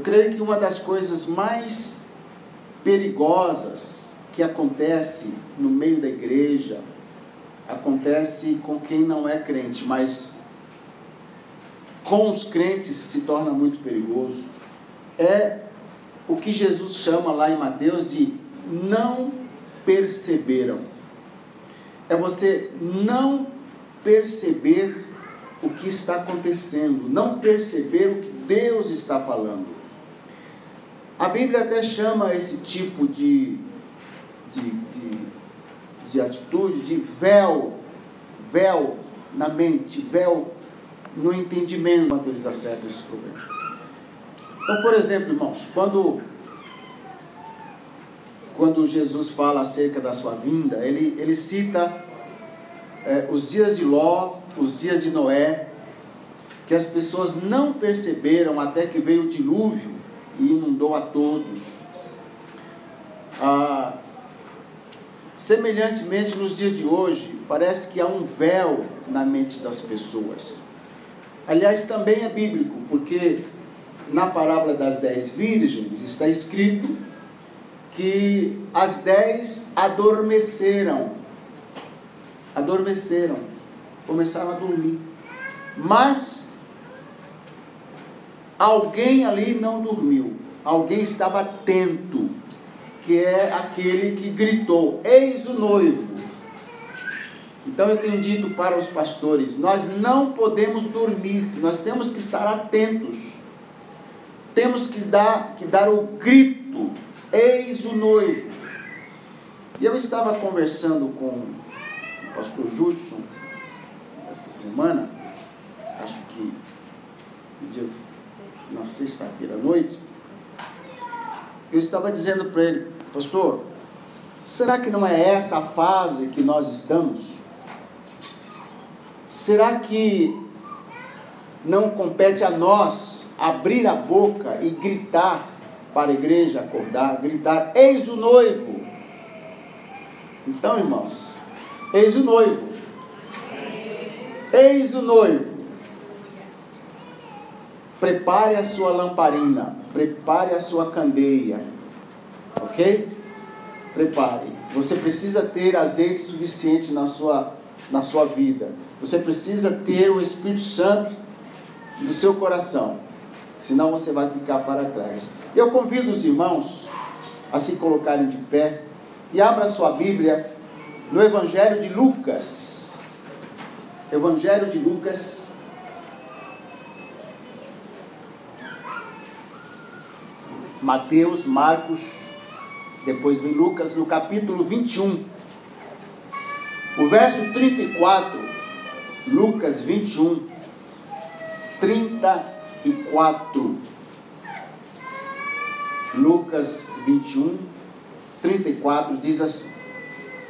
creio que uma das coisas mais perigosas que acontece no meio da igreja, acontece com quem não é crente, mas com os crentes se torna muito perigoso, é o que Jesus chama lá em Mateus de não perceberam. É você não perceber o que está acontecendo, não perceber o que Deus está falando. A Bíblia até chama esse tipo de atitude de véu na mente, véu no entendimento, quando eles acertam esse problema. Então, por exemplo, irmãos, quando Jesus fala acerca da sua vinda, ele cita os dias de Ló, os dias de Noé, que as pessoas não perceberam até que veio o dilúvio e inundou a todos. Semelhantemente, nos dias de hoje, parece que há um véu na mente das pessoas. Aliás, também é bíblico, porque na parábola das 10 virgens está escrito que as 10 adormeceram, começaram a dormir, mas alguém ali não dormiu, alguém estava atento, que é aquele que gritou: eis o noivo. Então eu tenho dito para os pastores, nós não podemos dormir, nós temos que estar atentos, temos que dar o grito: eis o noivo. E eu estava conversando com o pastor Judson essa semana, acho que na sexta-feira à noite. Eu estava dizendo para ele: pastor, será que não é essa a fase que nós estamos? Será que não compete a nós abrir a boca e gritar para a igreja acordar, gritar: eis o noivo? Então, irmãos, eis o noivo. Eis o noivo. Prepare a sua lamparina, prepare a sua candeia, ok? Prepare. Você precisa ter azeite suficiente na sua vida. Você precisa ter o Espírito Santo no seu coração, senão você vai ficar para trás. Eu convido os irmãos a se colocarem de pé e abra sua Bíblia no Evangelho de Lucas. Evangelho de Lucas, Mateus, Marcos, depois vem Lucas, no capítulo 21, o verso 34, Lucas 21, 34, Lucas 21, 34, diz assim: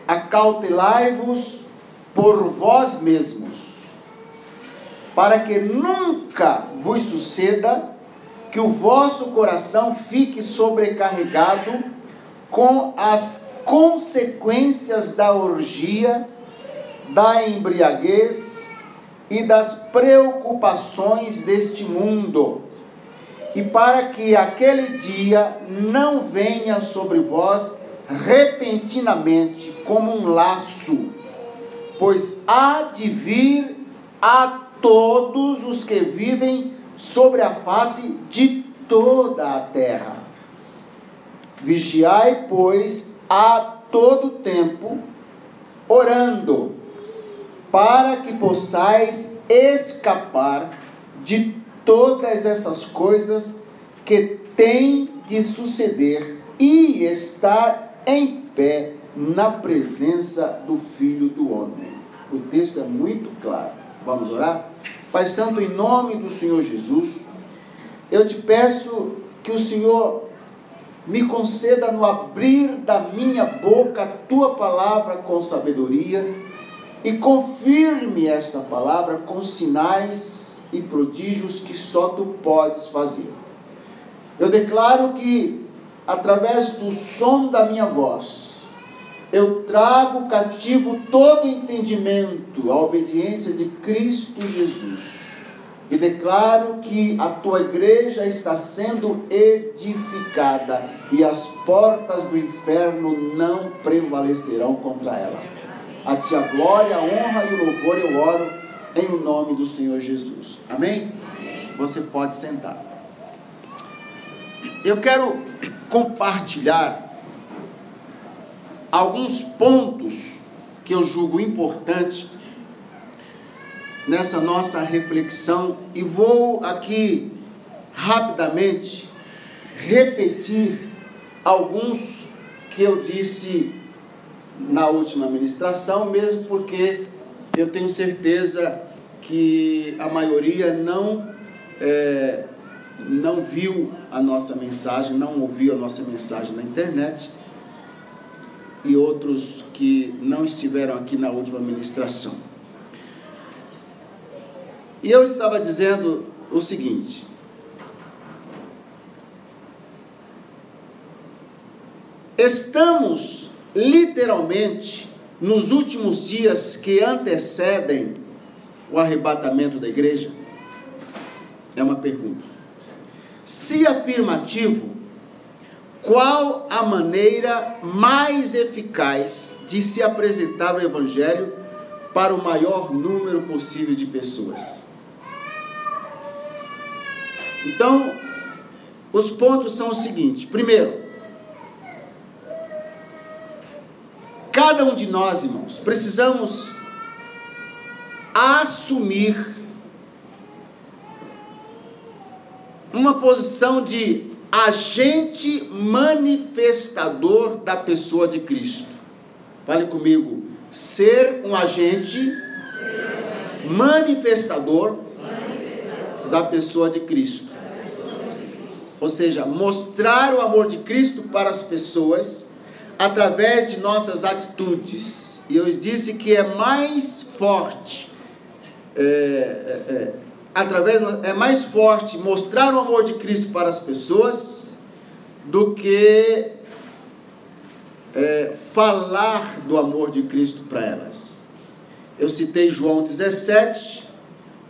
acautelai-vos por vós mesmos, para que nunca vos suceda que o vosso coração fique sobrecarregado com as consequências da orgia, da embriaguez e das preocupações deste mundo, e para que aquele dia não venha sobre vós repentinamente como um laço, pois há de vir a todos os que vivem sobre a face de toda a terra. Vigiai, pois, a todo tempo, orando, para que possais escapar de todas essas coisas que têm de suceder e estar em pé na presença do Filho do Homem. O texto é muito claro. Vamos orar? Pai Santo, em nome do Senhor Jesus, eu te peço que o Senhor me conceda no abrir da minha boca a tua palavra com sabedoria e confirme esta palavra com sinais e prodígios que só tu podes fazer. Eu declaro que através do som da minha voz, eu trago cativo todo entendimento à obediência de Cristo Jesus. e declaro que a tua igreja está sendo edificada e as portas do inferno não prevalecerão contra ela. A ti a glória, a honra e o louvor eu oro em nome do Senhor Jesus. Amém? Você pode sentar. Eu quero compartilhar alguns pontos que eu julgo importantes nessa nossa reflexão, e vou aqui rapidamente repetir alguns que eu disse na última ministração, mesmo porque eu tenho certeza que a maioria não viu a nossa mensagem, não ouviu a nossa mensagem na internet, e outros que não estiveram aqui na última ministração. E eu estava dizendo o seguinte: estamos literalmente nos últimos dias que antecedem o arrebatamento da igreja? É uma pergunta. Se afirmativo, qual a maneira mais eficaz de se apresentar o Evangelho para o maior número possível de pessoas? Então, os pontos são os seguintes. Primeiro, cada um de nós, irmãos, precisamos assumir uma posição de agente manifestador da pessoa de Cristo. Fale comigo. Ser um agente manifestador da pessoa de Cristo. Ou seja, mostrar o amor de Cristo para as pessoas através de nossas atitudes. E eu disse que é mais forte, é mais forte mostrar o amor de Cristo para as pessoas do que falar do amor de Cristo para elas. Eu citei João 17,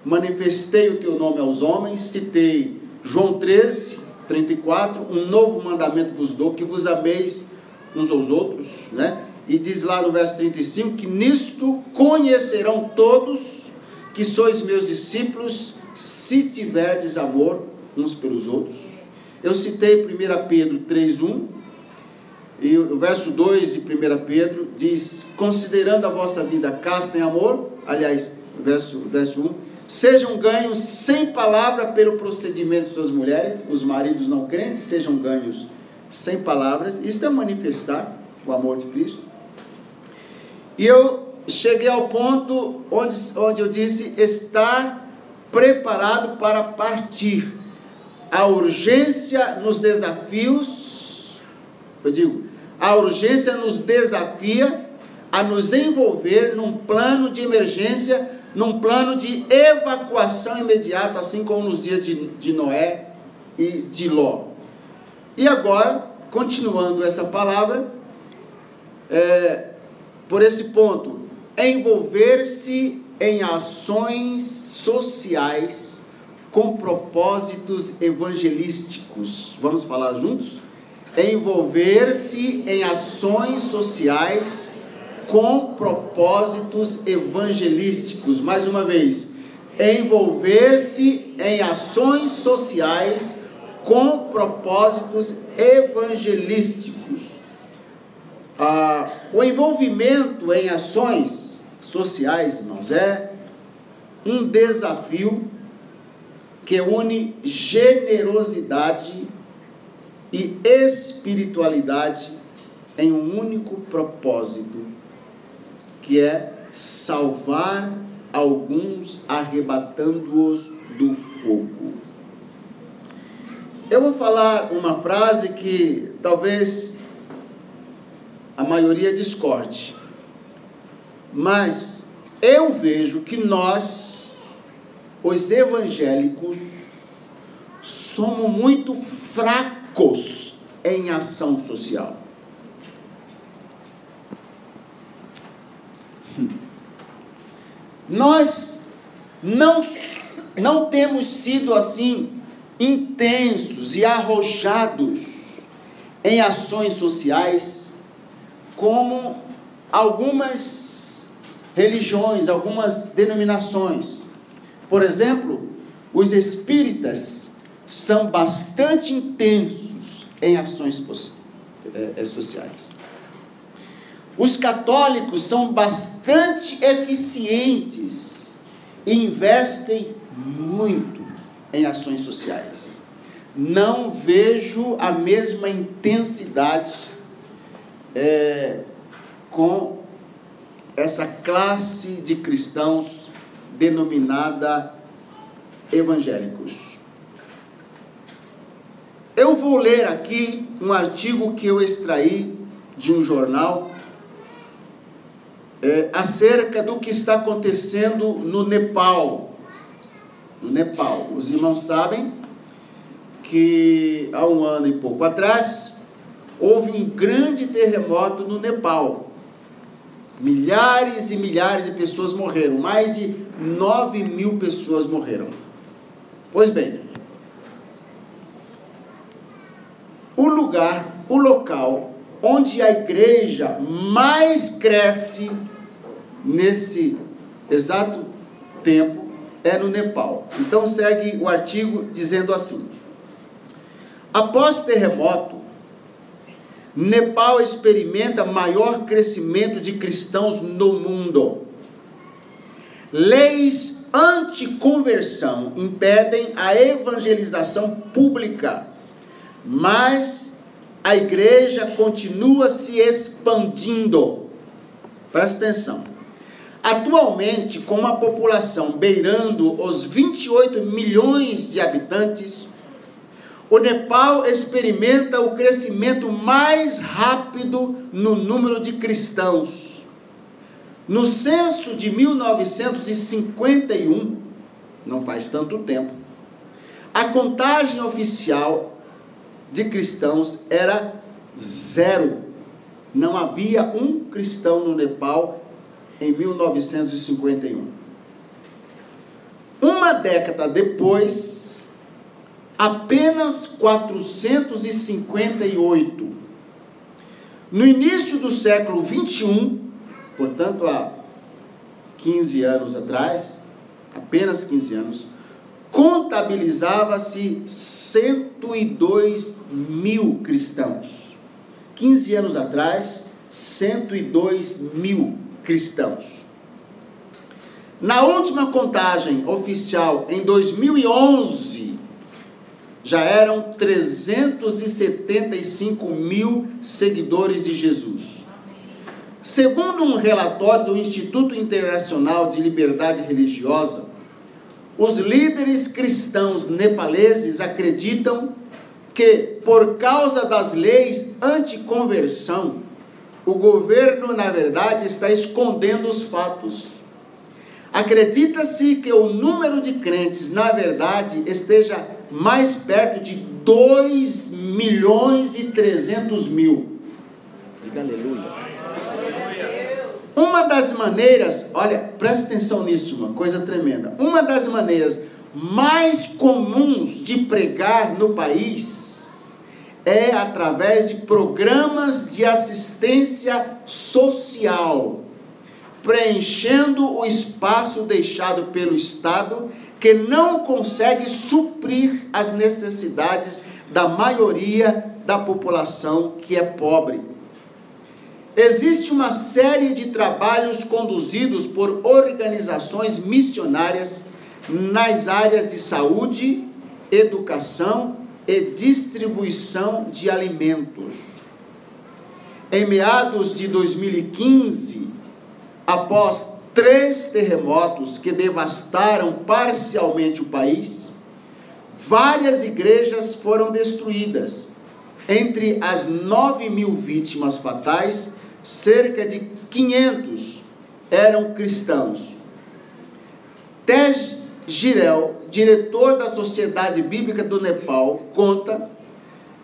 manifestei o teu nome aos homens. Citei João 13, 34, um novo mandamento vos dou, que vos ameis uns aos outros, né? E diz lá no verso 35, que nisto conhecerão todos que sois meus discípulos, se tiverdes amor uns pelos outros. Eu citei 1 Pedro 3:1, e o verso 2 de 1 Pedro diz: considerando a vossa vida casta em amor, aliás, verso 1, sejam ganhos sem palavra pelo procedimento de suas mulheres, os maridos não crentes sejam ganhos sem palavras. Isso é manifestar o amor de Cristo. E eu cheguei ao ponto onde eu disse: estar preparado para partir. A urgência nos desafios, eu digo, a urgência nos desafia a nos envolver num plano de emergência, num plano de evacuação imediata, assim como nos dias de Noé e de Ló. E agora, continuando essa palavra, por esse ponto, envolver-se em ações sociais com propósitos evangelísticos. Vamos falar juntos? Envolver-se em ações sociais com propósitos evangelísticos. Mais uma vez, envolver-se em ações sociais com propósitos evangelísticos. O envolvimento em ações sociais, irmãos, é um desafio que une generosidade e espiritualidade em um único propósito, que é salvar alguns, arrebatando-os do fogo. Eu vou falar uma frase que talvez a maioria discorde, mas eu vejo que nós, os evangélicos, somos muito fracos em ação social. Nós não temos sido assim intensos e arrojados em ações sociais como algumas religiões, algumas denominações. Por exemplo, os espíritas são bastante intensos em ações sociais. Os católicos são bastante eficientes e investem muito em ações sociais. Não vejo a mesma intensidade com essa classe de cristãos denominada evangélicos. Eu vou ler aqui um artigo que eu extraí de um jornal acerca do que está acontecendo no Nepal. No Nepal. Os irmãos sabem que há um ano e pouco atrás houve um grande terremoto no Nepal. Milhares e milhares de pessoas morreram. Mais de 9.000 pessoas morreram. Pois bem, o local onde a igreja mais cresce nesse exato tempo é no Nepal. Então segue o artigo dizendo assim: após terremoto, Nepal experimenta maior crescimento de cristãos no mundo. Leis anticonversão impedem a evangelização pública, mas a igreja continua se expandindo. Presta atenção. Atualmente, com uma população beirando os 28 milhões de habitantes, o Nepal experimenta o crescimento mais rápido no número de cristãos. No censo de 1951, não faz tanto tempo, a contagem oficial de cristãos era 0. Não havia um cristão no Nepal em 1951. Uma década depois, apenas 458. No início do século 21, portanto há 15 anos atrás, apenas 15 anos, contabilizava-se 102 mil cristãos. 15 anos atrás, 102 mil cristãos. Na última contagem oficial, em 2011, já eram 375 mil seguidores de Jesus. Segundo um relatório do Instituto Internacional de Liberdade Religiosa, os líderes cristãos nepaleses acreditam que, por causa das leis anticonversão, o governo, na verdade, está escondendo os fatos. Acredita-se que o número de crentes, na verdade, esteja mais perto de 2.300.000. Diga aleluia. Uma das maneiras, olha, presta atenção nisso, uma coisa tremenda. Uma das maneiras mais comuns de pregar no país é através de programas de assistência social, preenchendo o espaço deixado pelo Estado, que não consegue suprir as necessidades da maioria da população que é pobre. Existe uma série de trabalhos conduzidos por organizações missionárias nas áreas de saúde, educação e distribuição de alimentos. Em meados de 2015, após 3 terremotos que devastaram parcialmente o país, várias igrejas foram destruídas. Entre as 9.000 vítimas fatais, cerca de 500 eram cristãos. Tej Girel, diretor da Sociedade Bíblica do Nepal, conta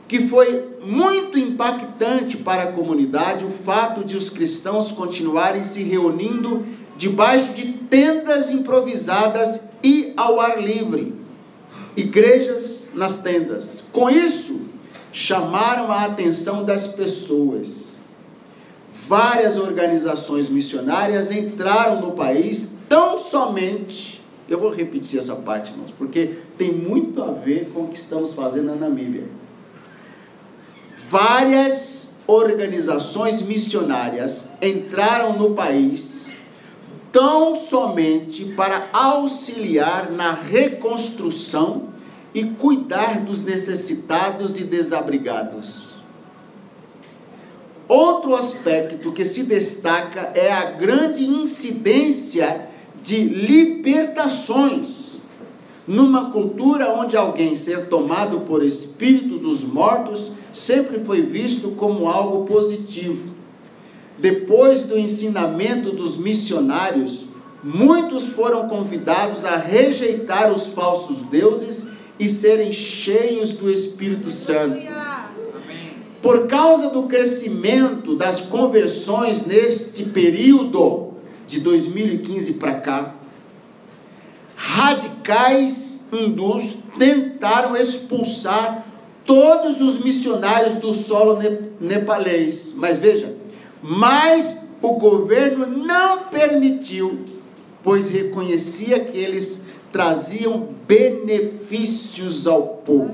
que foi muito impactante para a comunidade o fato de os cristãos continuarem se reunindo debaixo de tendas improvisadas e ao ar livre, igrejas nas tendas. Com isso, chamaram a atenção das pessoas. Várias organizações missionárias entraram no país tão somente, eu vou repetir essa parte, irmãos, porque tem muito a ver com o que estamos fazendo na Namíbia. Várias organizações missionárias entraram no país tão somente para auxiliar na reconstrução e cuidar dos necessitados e desabrigados. Outro aspecto que se destaca é a grande incidência de libertações, numa cultura onde alguém ser tomado por espírito dos mortos sempre foi visto como algo positivo. Depois do ensinamento dos missionários, muitos foram convidados a rejeitar os falsos deuses e serem cheios do Espírito Santo. Por causa do crescimento das conversões neste período de 2015 para cá, radicais hindus tentaram expulsar todos os missionários do solo nepalês. Mas veja, o governo não permitiu, pois reconhecia que eles traziam benefícios ao povo.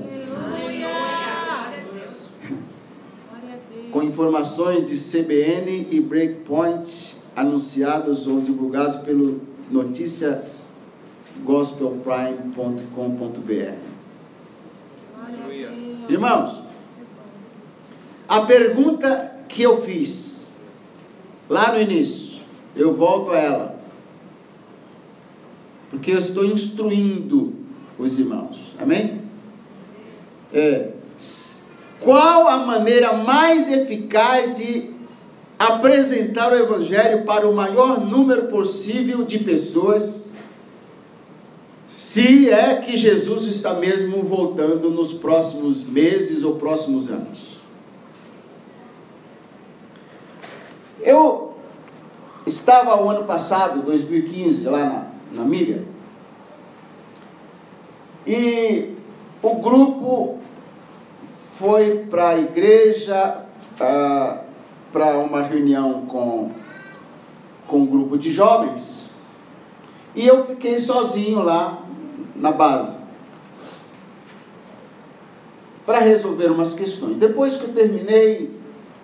Com informações de CBN e Breakpoint anunciados ou divulgados pelo noticiasgospelprime.com.br. Irmãos, a pergunta que eu fiz lá no início, eu volto a ela, porque eu estou instruindo os irmãos, amém? Qual a maneira mais eficaz de apresentar o Evangelho para o maior número possível de pessoas, se é que Jesus está mesmo voltando nos próximos meses ou próximos anos? Eu estava o ano passado, 2015, lá na Namíbia, e o grupo foi para a igreja, para uma reunião com um grupo de jovens, e eu fiquei sozinho lá na base, para resolver umas questões. Depois que eu terminei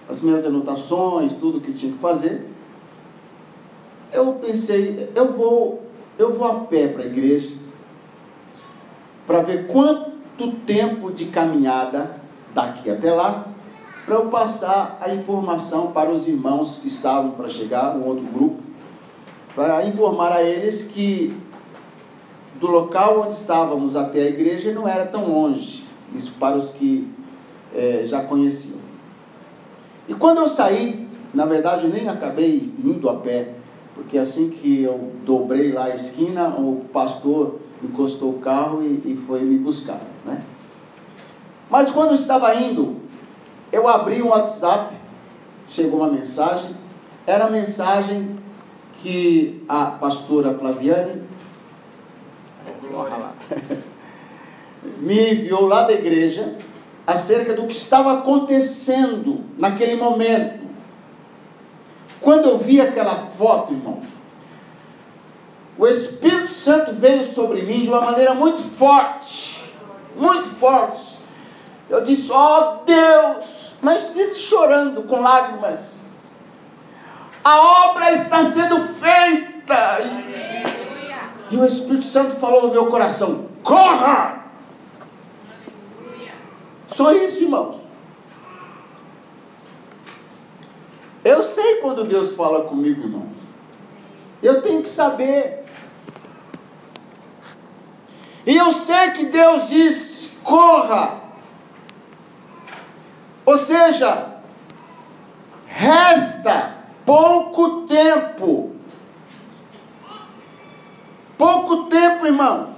as minhas anotações, tudo que eu tinha que fazer, eu pensei, eu vou a pé para a igreja, para ver quanto tempo de caminhada daqui até lá, para eu passar a informação para os irmãos que estavam para chegar, um outro grupo, para informar a eles que do local onde estávamos até a igreja não era tão longe, isso para os que já conheciam. E quando eu saí, na verdade eu nem acabei indo a pé, porque assim que eu dobrei lá a esquina, o pastor encostou o carro e foi me buscar, né? Mas quando eu estava indo, eu abri um WhatsApp, chegou uma mensagem, era a mensagem que a pastora Flaviane me enviou lá da igreja, acerca do que estava acontecendo naquele momento. Quando eu vi aquela foto, irmãos, o Espírito Santo veio sobre mim de uma maneira muito forte, muito forte. Eu disse, ó Deus, mas disse chorando com lágrimas, a obra está sendo feita. E o Espírito Santo falou no meu coração, corra! Só isso, irmãos. Eu sei quando Deus fala comigo, irmãos. Eu tenho que saber. E eu sei que Deus diz, corra. Ou seja, resta pouco tempo. Pouco tempo, irmãos.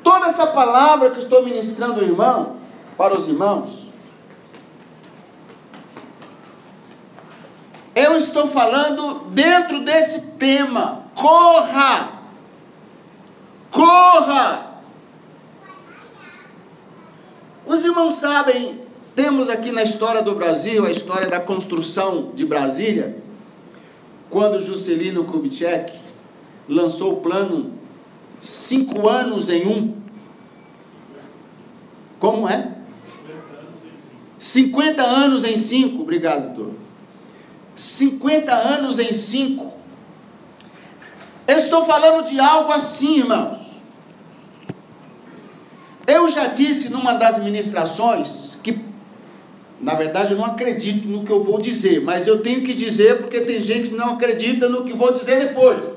Toda essa palavra que eu estou ministrando, irmão, para os irmãos, eu estou falando dentro desse tema. Corra! Corra! Os irmãos sabem, temos aqui na história do Brasil, a história da construção de Brasília, quando Juscelino Kubitschek lançou o plano 5 anos em 1. Como é? 50 anos em 5. Obrigado, doutor. 50 anos em 5. Eu estou falando de algo assim, irmãos. Eu já disse numa das ministrações que, na verdade, eu não acredito no que eu vou dizer, mas eu tenho que dizer porque tem gente que não acredita no que vou dizer depois.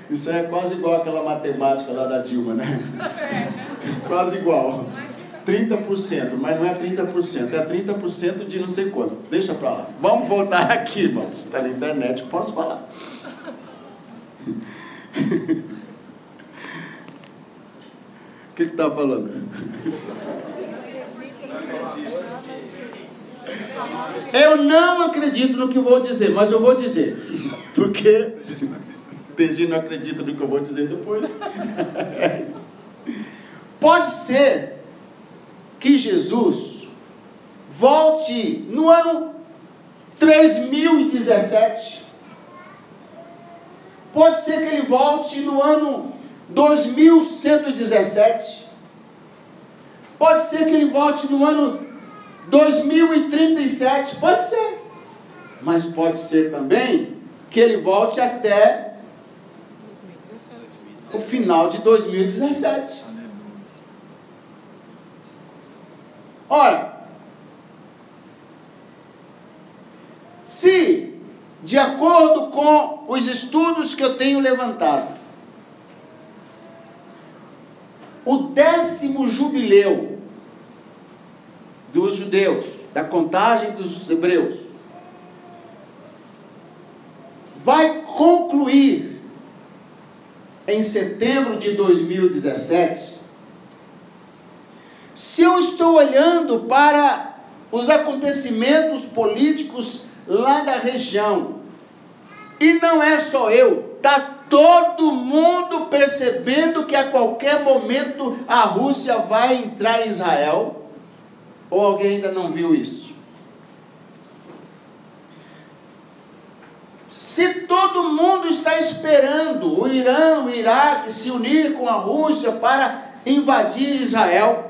Isso é quase igual aquela matemática lá da Dilma, né? Quase igual. 30%, mas não é 30%, é 30% de não sei quanto. Deixa pra lá. Vamos voltar aqui, irmãos. Está na internet, posso falar. O que está falando? Eu não acredito no que eu vou dizer, mas eu vou dizer. Porque tem gente que não acredita no que eu vou dizer depois. É isso. Pode ser que Jesus volte no ano 3017. Pode ser que ele volte no ano 2117. Pode ser que ele volte no ano 2037. Pode ser. Mas pode ser também que ele volte até o final de 2017. Ora, se, de acordo com os estudos que eu tenho levantado, o 10º jubileu dos judeus, da contagem dos hebreus, vai concluir em setembro de 2017, se eu estou olhando para os acontecimentos políticos lá da região, e não é só eu, está todo mundo percebendo que a qualquer momento a Rússia vai entrar em Israel, ou alguém ainda não viu isso? Se todo mundo está esperando o Irã, o Iraque se unir com a Rússia para invadir Israel,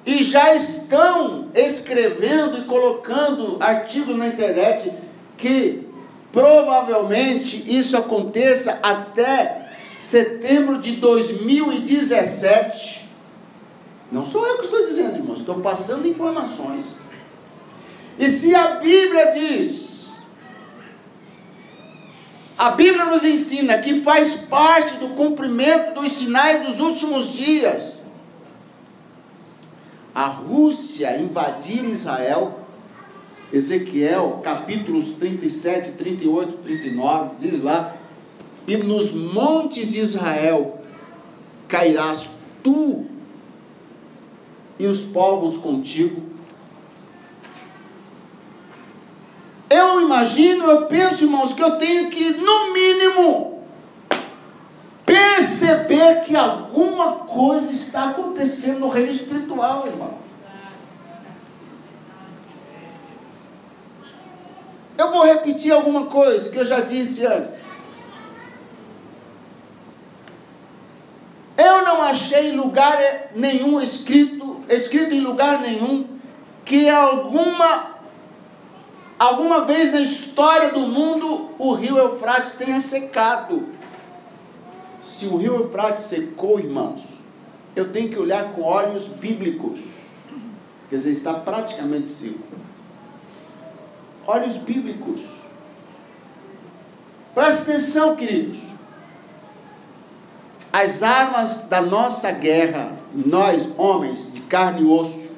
e já estão escrevendo e colocando artigos na internet que provavelmente isso aconteça até setembro de 2017. Não sou eu que estou dizendo, irmãos, estou passando informações. E se a Bíblia diz, a Bíblia nos ensina que faz parte do cumprimento dos sinais dos últimos dias, a Rússia invadir Israel, Ezequiel, capítulos 37, 38, 39, diz lá, e nos montes de Israel cairás tu e os povos contigo. Eu imagino, eu penso, irmãos, que eu tenho que, no mínimo, perceber que alguma coisa está acontecendo no reino espiritual, irmão. Eu vou repetir alguma coisa que eu já disse antes. Eu não achei lugar nenhum escrito em lugar nenhum, que alguma vez na história do mundo o rio Eufrates tenha secado. Se o rio Eufrates secou, irmãos, eu tenho que olhar com olhos bíblicos. Quer dizer, está praticamente seco. Olhos bíblicos. Presta atenção, queridos. As armas da nossa guerra, nós, homens de carne e osso,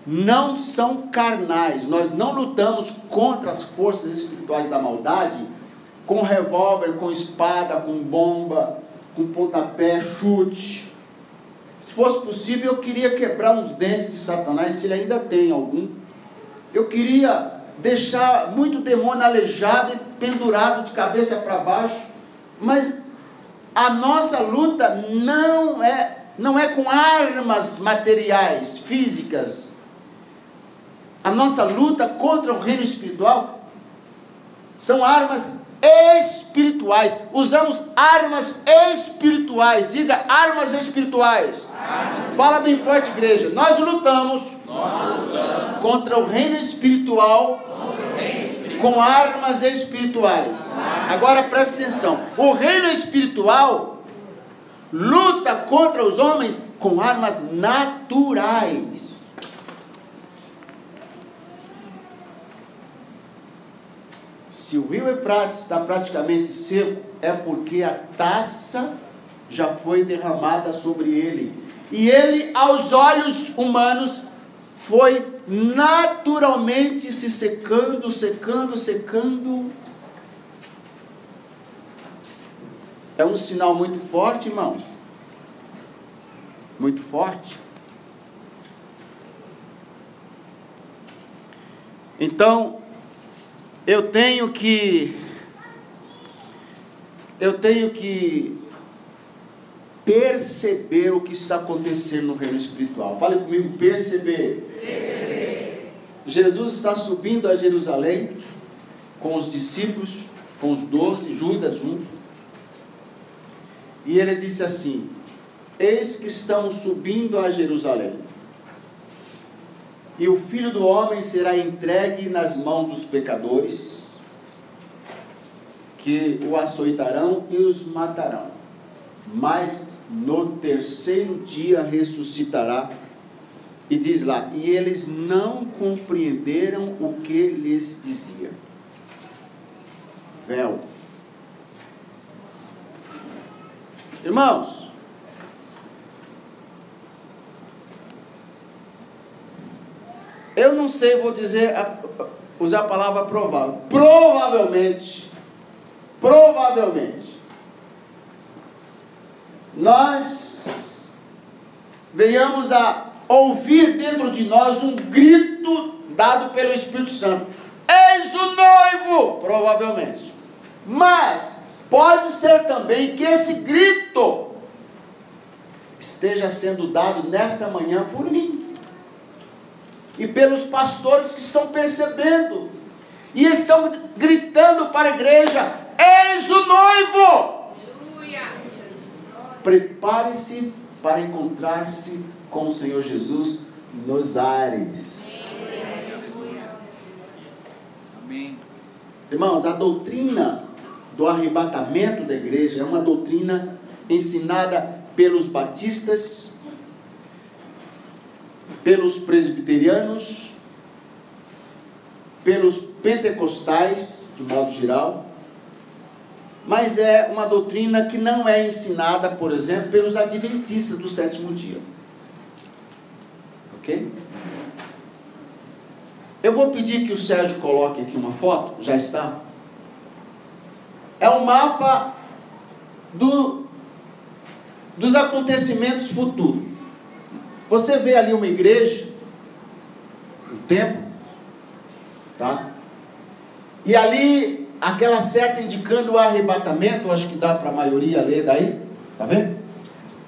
não são carnais. Nós não lutamos contra as forças espirituais da maldade com revólver, com espada, com bomba, com pontapé, chute. Se fosse possível, eu queria quebrar uns dentes de Satanás, se ele ainda tem algum. Eu queria deixar muito demônio aleijado e pendurado de cabeça para baixo. Mas a nossa luta não é com armas materiais, físicas. A nossa luta contra o reino espiritual são armas espirituais. Usamos armas espirituais. Diga, armas espirituais. Fala bem forte, igreja. Nós lutamos contra o reino espiritual com armas espirituais. Agora presta atenção. O reino espiritual luta contra os homens com armas naturais. Se o rio Eufrates está praticamente seco, é porque a taça já foi derramada sobre ele. E ele, aos olhos humanos, foi naturalmente se secando. É um sinal muito forte, irmãos. Muito forte. Então, eu tenho que perceber o que está acontecendo no reino espiritual. Fale comigo, perceber. Jesus está subindo a Jerusalém com os discípulos, com os 12, Judas junto. E ele disse assim: eis que estamos subindo a Jerusalém, e o Filho do Homem será entregue nas mãos dos pecadores, que o açoitarão e os matarão, mas no terceiro dia ressuscitará. E diz lá, e eles não compreenderam o que lhes dizia. Véu. Irmãos, eu não sei, vou dizer, usar a palavra provável. Provavelmente, nós venhamos a ouvir dentro de nós um grito dado pelo Espírito Santo: eis o noivo! Provavelmente. Mas pode ser também que esse grito esteja sendo dado nesta manhã por mim e pelos pastores que estão percebendo e estão gritando para a igreja: eis o noivo! Aleluia! Prepare-se para encontrar-se com o Senhor Jesus nos ares. Amém. Irmãos, a doutrina do arrebatamento da igreja é uma doutrina ensinada pelos batistas, pelos presbiterianos, pelos pentecostais, de modo geral, mas é uma doutrina que não é ensinada, por exemplo, pelos adventistas do sétimo dia. Ok? Eu vou pedir que o Sérgio coloque aqui uma foto, já está. É um mapa dos acontecimentos futuros. Você vê ali uma igreja, um templo, tá? E ali, aquela seta indicando o arrebatamento, acho que dá para a maioria ler daí, tá vendo?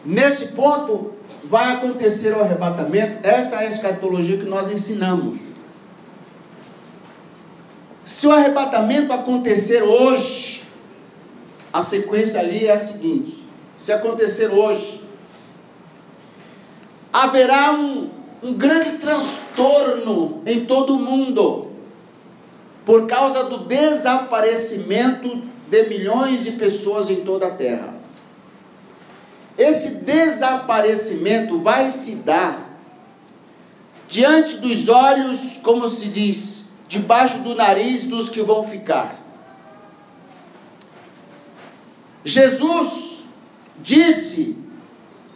Nesse ponto, vai acontecer o arrebatamento. Essa é a escatologia que nós ensinamos. Se o arrebatamento acontecer hoje, a sequência ali é a seguinte: se acontecer hoje, haverá um grande transtorno em todo o mundo, por causa do desaparecimento de milhões de pessoas em toda a terra. Esse desaparecimento vai se dar diante dos olhos, como se diz, debaixo do nariz dos que vão ficar. Jesus disse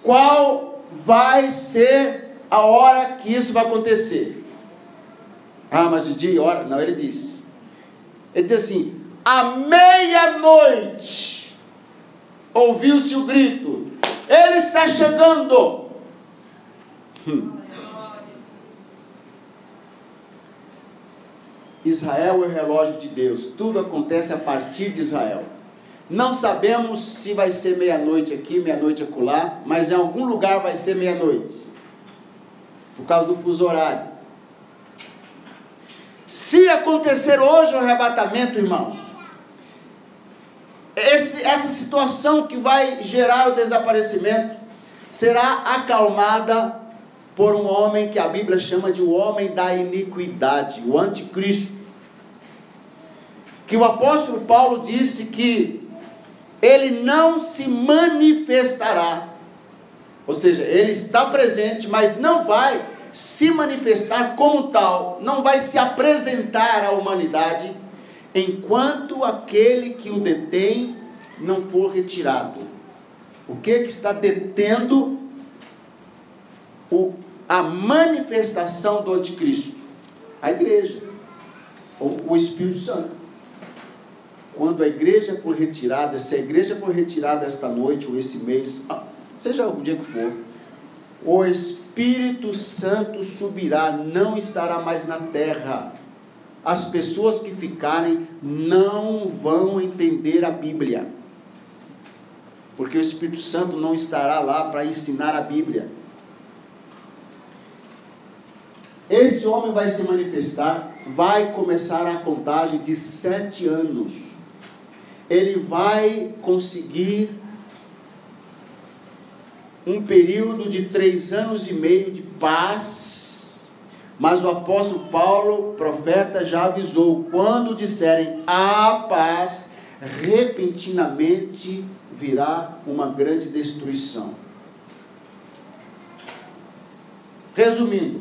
qual vai ser a hora que isso vai acontecer. Ah, mas de dia e hora? Não, ele disse. Ele diz assim: à meia-noite ouviu-se o grito: ele está chegando, Israel é o relógio de Deus. Tudo acontece a partir de Israel. Não sabemos se vai ser meia-noite aqui, meia-noite acolá, mas em algum lugar vai ser meia-noite, por causa do fuso horário. Se acontecer hoje o arrebatamento, irmãos, essa situação que vai gerar o desaparecimento será acalmada por um homem que a Bíblia chama de o homem da iniquidade, o anticristo. Que o apóstolo Paulo disse que ele não se manifestará, ou seja, ele está presente, mas não vai se manifestar como tal, não vai se apresentar à humanidade, enquanto aquele que o detém não for retirado. O que está detendo a manifestação do anticristo? A igreja, ou o Espírito Santo. Quando a igreja for retirada, se a igreja for retirada esta noite ou esse mês, seja o dia que for, o Espírito Santo subirá, não estará mais na terra. As pessoas que ficarem não vão entender a Bíblia, porque o Espírito Santo não estará lá para ensinar a Bíblia. Esse homem vai se manifestar, vai começar a contagem de 7 anos. Ele vai conseguir um período de 3 anos e meio de paz, mas o apóstolo Paulo, profeta, já avisou: quando disserem a paz, repentinamente virá uma grande destruição. Resumindo,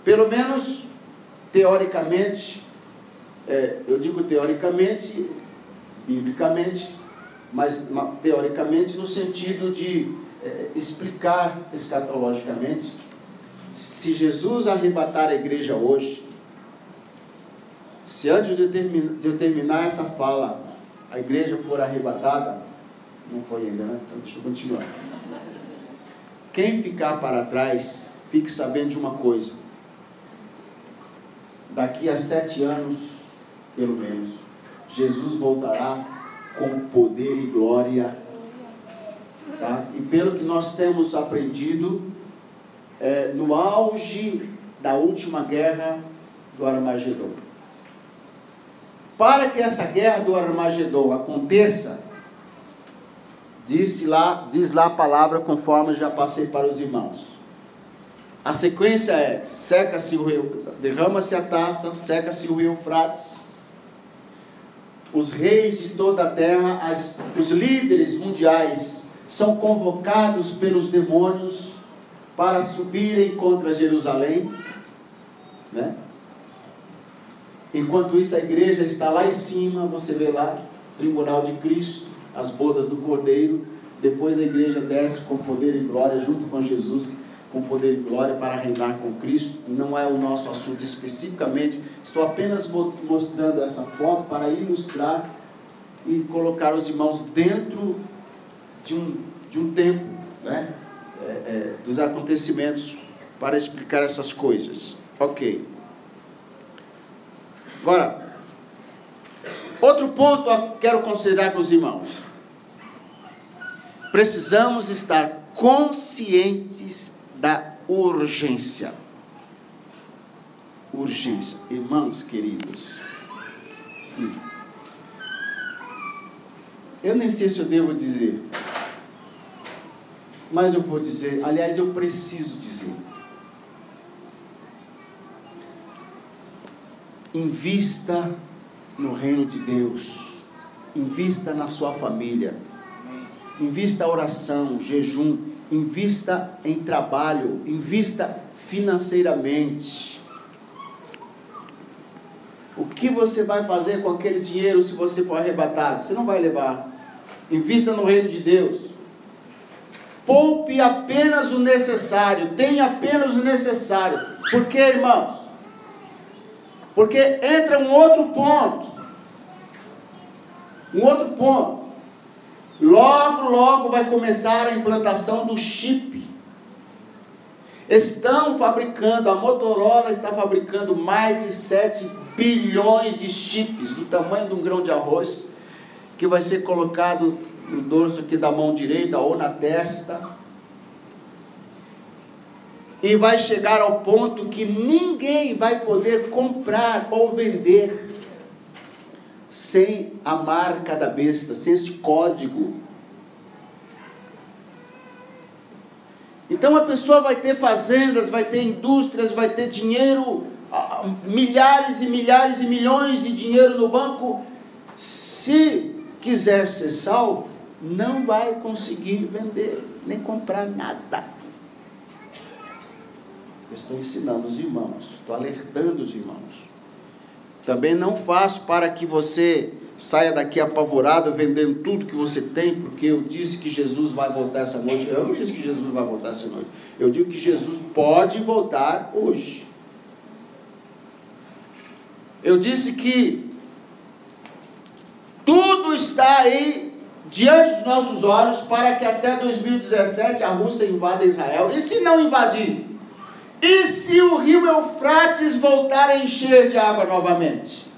pelo menos teoricamente, eu digo teoricamente, biblicamente, mas teoricamente no sentido de explicar escatologicamente, se Jesus arrebatar a igreja hoje, se antes de eu terminar essa fala, a igreja for arrebatada, não foi ainda, né? Então deixa eu continuar. Quem ficar para trás, fique sabendo de uma coisa: daqui a 7 anos, pelo menos, Jesus voltará com poder e glória, tá? E pelo que nós temos aprendido, no auge da última guerra do Armagedon. Para que essa guerra do Armagedon aconteça, diz lá a palavra, conforme já passei para os irmãos. A sequência é: seca-se o rio, derrama-se a taça, seca-se o rio Eufrates. Os reis de toda a terra, os líderes mundiais, são convocados pelos demônios para subirem contra Jerusalém, né? Enquanto isso, a igreja está lá em cima. Você vê lá, tribunal de Cristo, as bodas do Cordeiro. Depois a igreja desce com poder e glória, junto com Jesus, com poder e glória, para reinar com Cristo. Não é o nosso assunto especificamente, estou apenas mostrando essa foto para ilustrar e colocar os irmãos dentro de um tempo, né? Dos acontecimentos, para explicar essas coisas. Ok. Agora, outro ponto que eu quero considerar com os irmãos: precisamos estar conscientes da urgência. Urgência. Irmãos queridos, eu nem sei se eu devo dizer, mas eu vou dizer, aliás, eu preciso dizer. Invista no reino de Deus, invista na sua família, invista em oração, jejum, invista em trabalho, invista financeiramente. O que você vai fazer com aquele dinheiro se você for arrebatado? Você não vai levar. Invista no reino de Deus. Poupe apenas o necessário, tenha apenas o necessário. Por quê, irmãos? Porque entra um outro ponto. Logo vai começar a implantação do chip. estão fabricando, a Motorola está fabricando mais de 7 bilhões de chips, do tamanho de um grão de arroz, que vai ser colocado no dorso aqui da mão direita ou na testa, e vai chegar ao ponto que ninguém vai poder comprar ou vender sem a marca da besta, sem esse código. Então a pessoa vai ter fazendas, vai ter indústrias, vai ter dinheiro, milhares e milhares e milhões de dinheiro no banco. Se quiser ser salvo, não vai conseguir vender, nem comprar nada. Eu estou ensinando os irmãos, estou alertando os irmãos. Também não faço para que você saia daqui apavorado, vendendo tudo que você tem, porque eu disse que Jesus vai voltar essa noite. Eu não disse que Jesus vai voltar essa noite. Eu digo que Jesus pode voltar hoje. Eu disse que tudo está aí diante dos nossos olhos para que até 2017 a Rússia invada Israel. E se não invadir? E se o rio Eufrates voltar a encher de água novamente?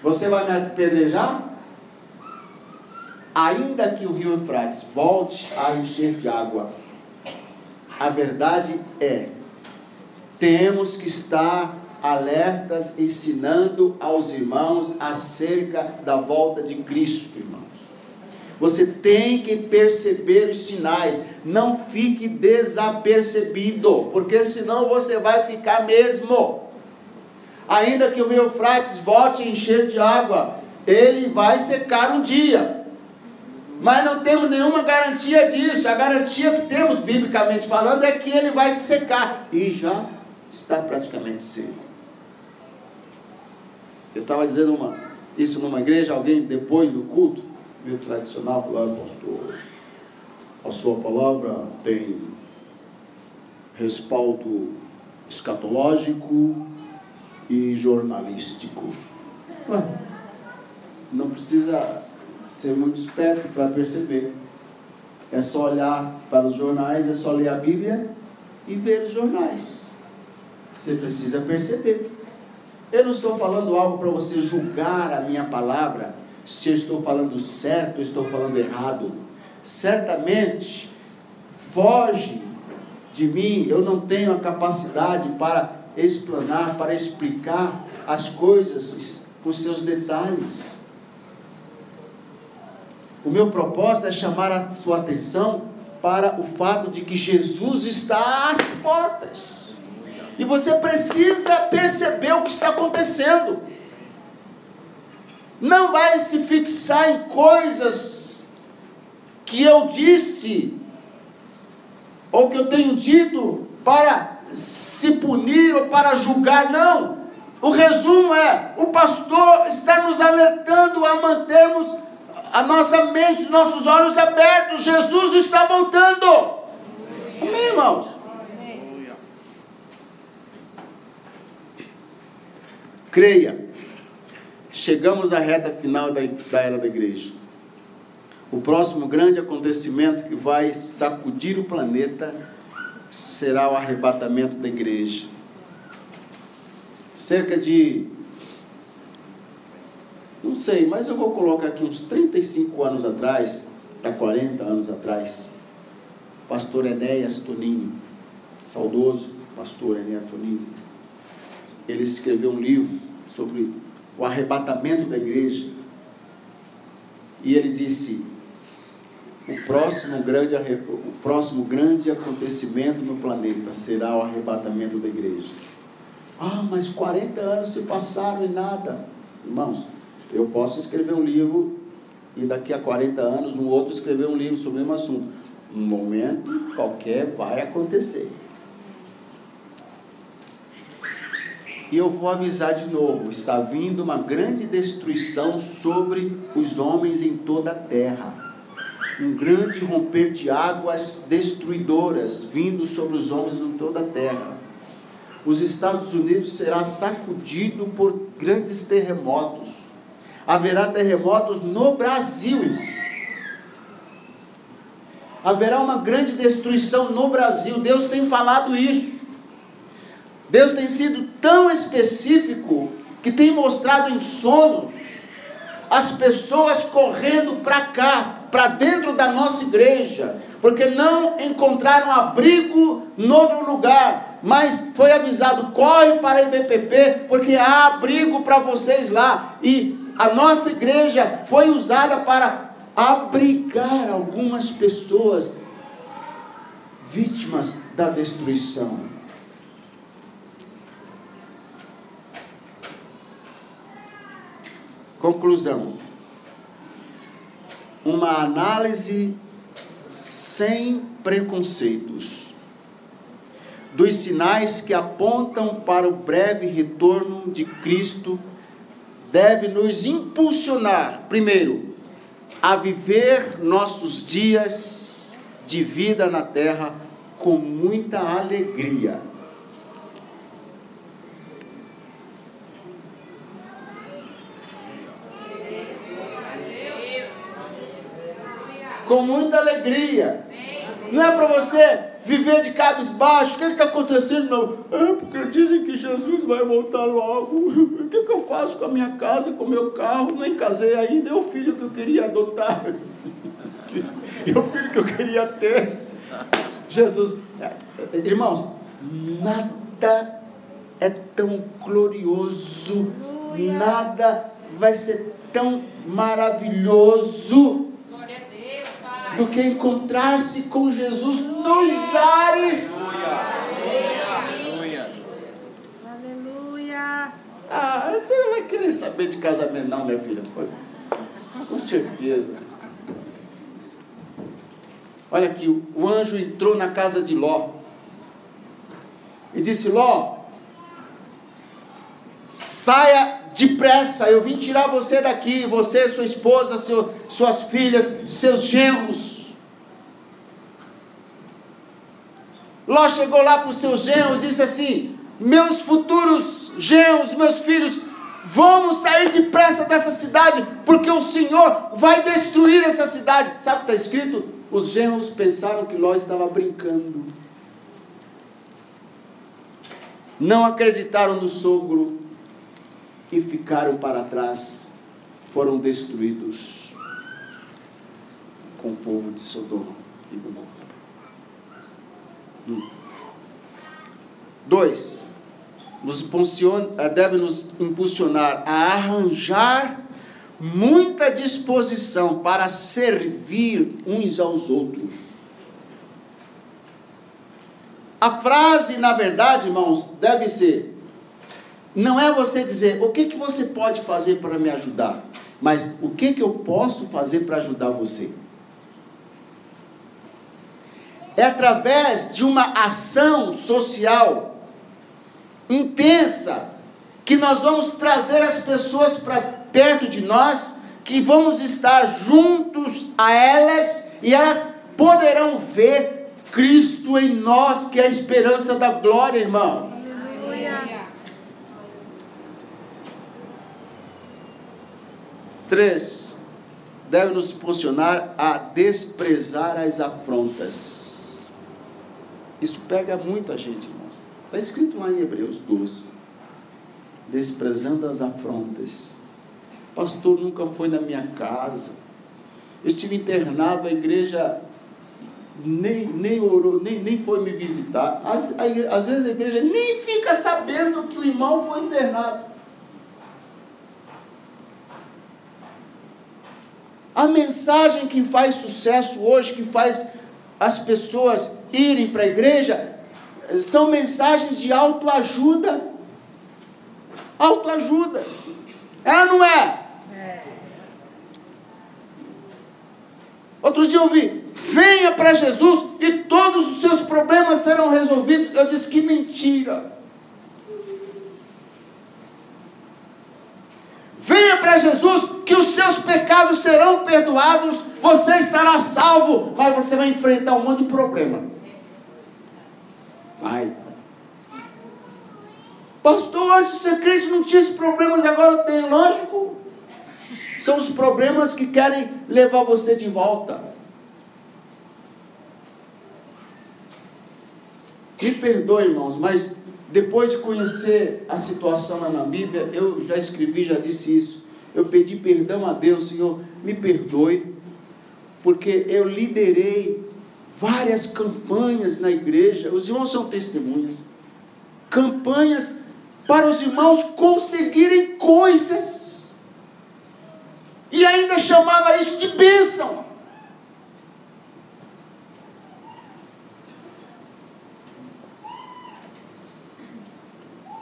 Você vai me apedrejar? Ainda que o rio Eufrates volte a encher de água, a verdade é, temos que estar alertas, ensinando aos irmãos acerca da volta de Cristo, irmãos. Você tem que perceber os sinais, não fique desapercebido, porque senão você vai ficar mesmo. Ainda que o rio Eufrates volte a encher de água, ele vai secar um dia. Mas não temos nenhuma garantia disso. A garantia que temos, biblicamente falando, é que ele vai se secar. E já está praticamente seco. Eu estava dizendo isso numa igreja, alguém depois do culto, meio tradicional, falou: pastor, a sua palavra tem respaldo escatológico e jornalístico. Não precisa ser muito esperto para perceber. É só olhar para os jornais, é só ler a Bíblia e ver os jornais. Você precisa perceber. Eu não estou falando algo para você julgar a minha palavra, se eu estou falando certo ou estou falando errado. Certamente, foge de mim, eu não tenho a capacidade para explanar, para explicar as coisas com seus detalhes. O meu propósito é chamar a sua atenção para o fato de que Jesus está às portas. E você precisa perceber o que está acontecendo. Não vai se fixar em coisas que eu disse, ou que eu tenho dito, para se punir ou para julgar, não. O resumo é, o pastor está nos alertando a mantermos a nossa mente, os nossos olhos abertos. Jesus está voltando. Amém, irmãos? Creia, chegamos à reta final da era da igreja. O próximo grande acontecimento que vai sacudir o planeta será o arrebatamento da igreja. Cerca de, não sei, mas eu vou colocar aqui uns 35 anos atrás, para 40 anos atrás, pastor Enéas Tonini, saudoso pastor Enéas Tonini, ele escreveu um livro sobre o arrebatamento da igreja, e ele disse: o próximo grande acontecimento no planeta será o arrebatamento da igreja. Ah, mas 40 anos se passaram e nada. Irmãos, eu posso escrever um livro e daqui a 40 anos um outro escrever um livro sobre o mesmo assunto. Um momento qualquer vai acontecer. E eu vou avisar de novo, está vindo uma grande destruição sobre os homens em toda a terra. Um grande romper de águas destruidoras vindo sobre os homens em toda a terra. Os Estados Unidos será sacudido por grandes terremotos. Haverá terremotos no Brasil, irmão. haverá uma grande destruição no Brasil. Deus tem falado isso. Deus tem sido tão específico que tem mostrado em sonhos as pessoas correndo para cá, para dentro da nossa igreja, porque não encontraram abrigo em outro lugar, mas foi avisado: corre para a IBPP, porque há abrigo para vocês lá. E a nossa igreja foi usada para abrigar algumas pessoas vítimas da destruição. Conclusão: uma análise sem preconceitos dos sinais que apontam para o breve retorno de Cristo deve nos impulsionar, primeiro, a viver nossos dias de vida na terra com muita alegria. Com muita alegria. Não é para você viver de cabisbaixo. O que está acontecendo? Não. É porque dizem que Jesus vai voltar logo. O que eu faço com a minha casa, com o meu carro? Nem casei ainda. É o filho que eu queria adotar. É o filho que eu queria ter. Jesus. Irmãos, nada é tão glorioso. Nada vai ser tão maravilhoso do que encontrar-se com Jesus nos ares. Aleluia. Aleluia. Ah, você não vai querer saber de casamento não, minha filha. Com certeza. Olha aqui, o anjo entrou na casa de Ló e disse: Ló, saia depressa, eu vim tirar você daqui, você, sua esposa, suas filhas, seus genros. Ló chegou lá para os seus genros e disse assim: meus futuros genros, meus filhos, vamos sair depressa dessa cidade, porque o Senhor vai destruir essa cidade. Sabe o que está escrito? Os genros pensaram que Ló estava brincando. Não acreditaram no sogro e ficaram para trás, foram destruídos com o povo de Sodoma e Gomorra. 2. Deve nos impulsionar a arranjar muita disposição para servir uns aos outros. A frase, na verdade, irmãos, deve ser: não é você dizer o que você pode fazer para me ajudar, mas o que eu posso fazer para ajudar você. É através de uma ação social intensa que nós vamos trazer as pessoas para perto de nós, que vamos estar juntos a elas, e elas poderão ver Cristo em nós, que é a esperança da glória, irmão. Aleluia. 3. Deve nos impulsionar a desprezar as afrontas. Isso pega muito a gente, irmãos. Está escrito lá em Hebreus 12. Desprezando as afrontas. Pastor, nunca foi na minha casa. Estive internado, a igreja nem orou, nem foi me visitar. Às vezes a igreja nem fica sabendo que o irmão foi internado. A mensagem que faz sucesso hoje, que faz as pessoas irem para a igreja, são mensagens de autoajuda. Autoajuda. É ou não é? Outro dia eu ouvi: venha para Jesus e todos os seus problemas serão resolvidos. Eu disse: que mentira. Venha para Jesus que os seus pecados serão perdoados, você estará salvo, mas você vai enfrentar um monte de problema. Vai. Pastor, antes de ser crente não tinha esses problemas, agora eu tenho. Lógico. São os problemas que querem levar você de volta. Me perdoe, irmãos, mas depois de conhecer a situação lá na Bíblia, eu já escrevi, já disse isso. Eu pedi perdão a Deus, Senhor, me perdoe, porque eu liderei várias campanhas na igreja. Os irmãos são testemunhas. Campanhas para os irmãos conseguirem coisas. E ainda chamava isso de bênção.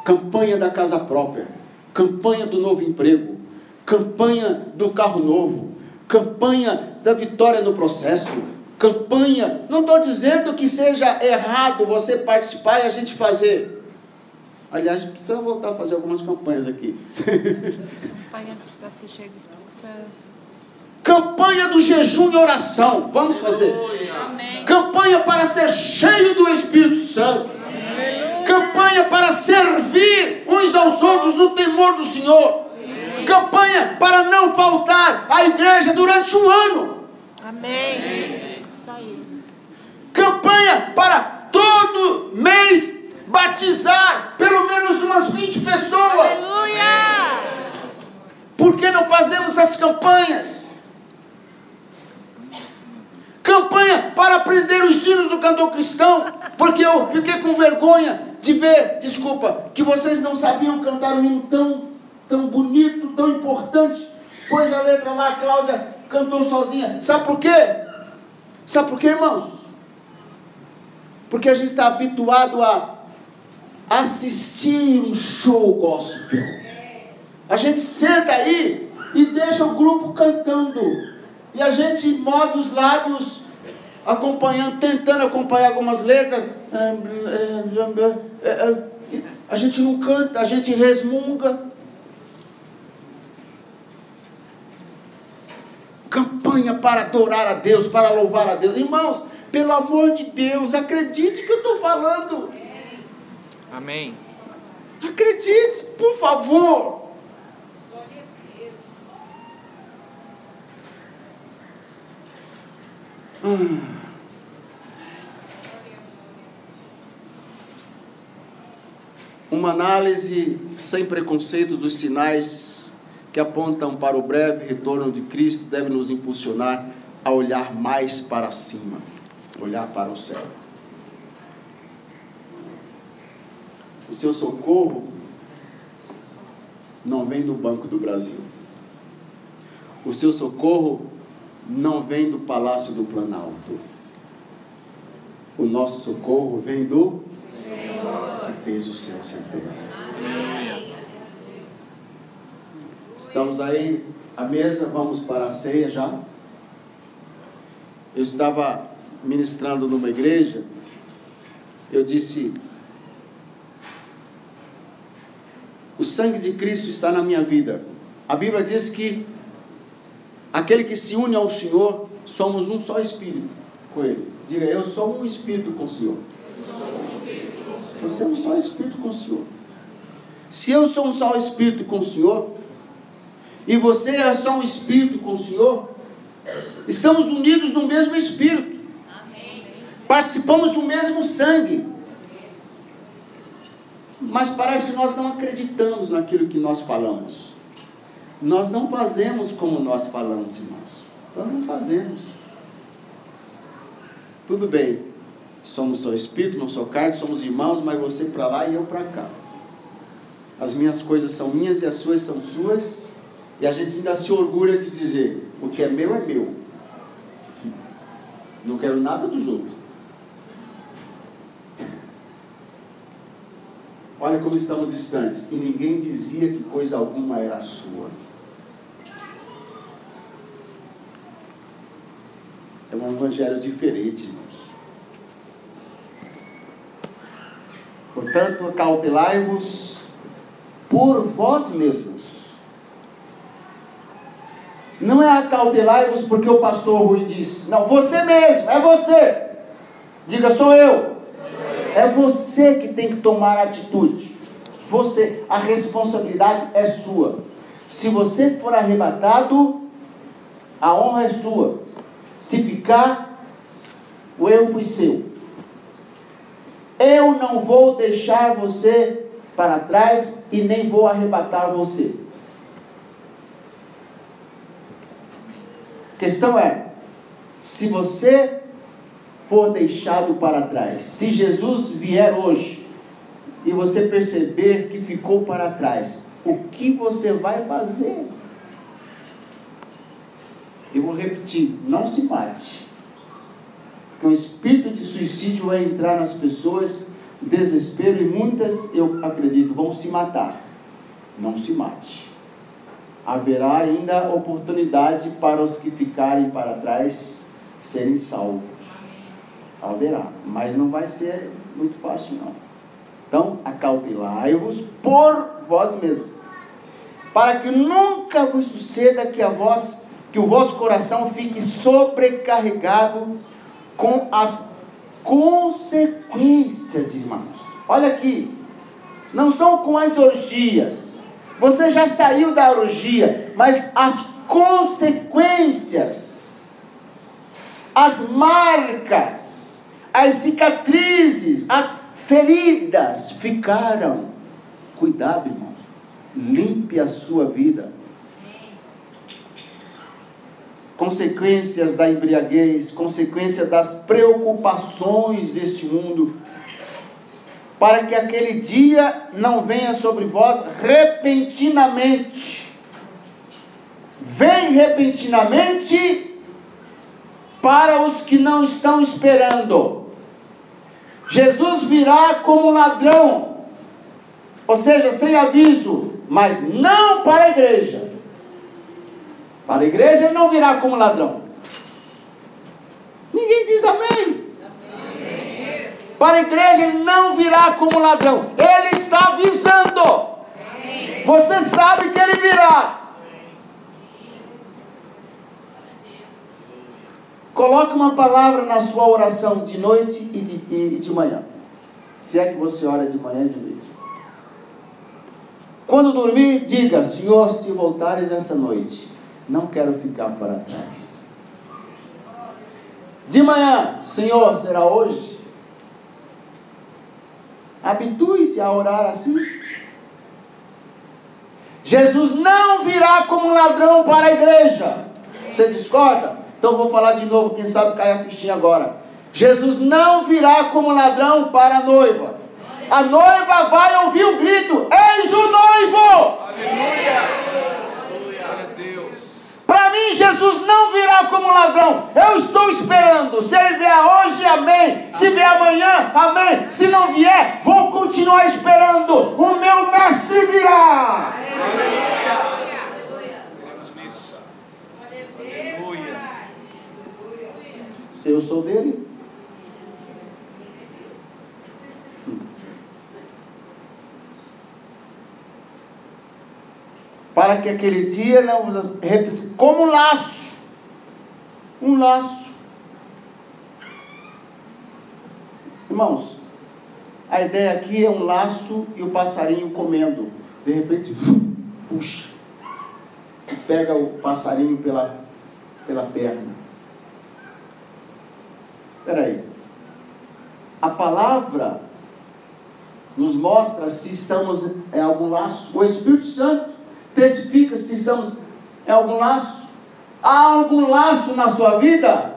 Campanha da casa própria, campanha do novo emprego, campanha do carro novo, campanha da vitória no processo, campanha... Não estou dizendo que seja errado você participar e a gente fazer. Aliás, precisa voltar a fazer algumas campanhas aqui. Campanha para ser cheio do Espírito Santo. Campanha do jejum e oração. Vamos fazer. Amém. Campanha para ser cheio do Espírito Santo. Campanha para servir uns aos outros no temor do Senhor. Campanha para não faltar à igreja durante um ano. Amém. Isso aí. Campanha para todo mês batizar pelo menos umas 20 pessoas. Aleluia! Por que não fazemos essas campanhas? Campanha para aprender os hinos do cantor cristão, porque eu fiquei com vergonha de ver, desculpa, que vocês não sabiam cantar um hino tão bonito, tão importante. Pôs a letra lá, a Cláudia cantou sozinha. Sabe por quê? Sabe por quê, irmãos? Porque a gente está habituado a assistir um show gospel. A gente senta aí e deixa o grupo cantando. E a gente move os lábios acompanhando, tentando acompanhar algumas letras. A gente não canta, a gente resmunga. Campanha para adorar a Deus, para louvar a Deus. Irmãos, pelo amor de Deus, acredite que eu estou falando. Amém. Acredite, por favor. Uma análise sem preconceito dos sinais que apontam para o breve retorno de Cristo deve nos impulsionar a olhar mais para cima, olhar para o céu. O seu socorro não vem do Banco do Brasil. O seu socorro não vem do Palácio do Planalto. O nosso socorro vem do Senhor, que fez o céu e a terra. Estamos aí à mesa, vamos para a ceia já. Eu estava ministrando numa igreja, eu disse: o sangue de Cristo está na minha vida. A Bíblia diz que aquele que se une ao Senhor, somos um só espírito com Ele. Diga: eu sou um espírito com o Senhor. Você é um só espírito com o Senhor. Se eu sou um só espírito com o Senhor, e você é só um espírito com o Senhor, estamos unidos no mesmo espírito. Participamos do mesmo sangue. Mas parece que nós não acreditamos naquilo que nós falamos. Nós não fazemos como nós falamos, irmãos. Nós não fazemos. Tudo bem, somos só espírito, não sou carne, somos irmãos, mas você para lá e eu para cá. As minhas coisas são minhas e as suas são suas, e a gente ainda se orgulha de dizer: o que é meu é meu. Não quero nada dos outros. Olha como estamos distantes. E ninguém dizia que coisa alguma era sua. É um evangelho diferente, irmãos. Portanto, acautelai-vos por vós mesmos. Não é acautelai-vos porque o pastor Rui disse. Não, você mesmo, é você. Diga: sou eu. É você que tem que tomar atitude. Você, a responsabilidade é sua. Se você for arrebatado, a honra é sua. Se ficar, o erro foi seu. eu não vou deixar você para trás e nem vou arrebatar você. A questão é, se você for deixado para trás, se Jesus vier hoje e você perceber que ficou para trás, o que você vai fazer? Eu vou repetir, não se mate. Porque o espírito de suicídio vai entrar nas pessoas, desespero, e muitas, eu acredito, vão se matar. Não se mate. Haverá ainda oportunidade para os que ficarem para trás serem salvos. Haverá, mas não vai ser muito fácil não. Então, acautelai-vos por vós mesmos, para que nunca vos suceda que o vosso coração fique sobrecarregado com as consequências, irmãos. Olha aqui, não são com as orgias. Você já saiu da orgia, mas as consequências, as marcas, as cicatrizes, as feridas ficaram. Cuidado, irmão. Limpe a sua vida. Consequências da embriaguez, consequências das preocupações deste mundo, para que aquele dia não venha sobre vós repentinamente. Vem repentinamente para os que não estão esperando. Jesus virá como ladrão, ou seja, sem aviso, mas não para a igreja. Para a igreja ele não virá como ladrão. Ninguém diz amém. Amém. Para a igreja ele não virá como ladrão. Ele está avisando. Amém. Você sabe que ele virá. Coloque uma palavra na sua oração de noite e de manhã. Se é que você ora de manhã e de noite. Quando dormir, diga: Senhor, se voltares essa noite, não quero ficar para trás. De manhã, Senhor, será hoje? Habitue-se a orar assim. Jesus não virá como ladrão para a igreja. Você discorda? Então vou falar de novo, quem sabe cai a fichinha agora. Jesus não virá como ladrão para a noiva. A noiva vai ouvir o grito: eis o noivo! Aleluia! Para mim, Jesus não virá como ladrão. Eu estou esperando. Se ele vier hoje, amém. Se vier amanhã, amém. Se não vier, vou continuar esperando. O meu mestre virá. Eu sou dele. Para que aquele dia não repita, como um laço. Um laço. Irmãos, a ideia aqui é um laço e o passarinho comendo. De repente, puxa. E pega o passarinho pela perna. Espera aí. A palavra nos mostra se estamos em algum laço. O Espírito Santo testifica se estamos em algum laço. Há algum laço na sua vida?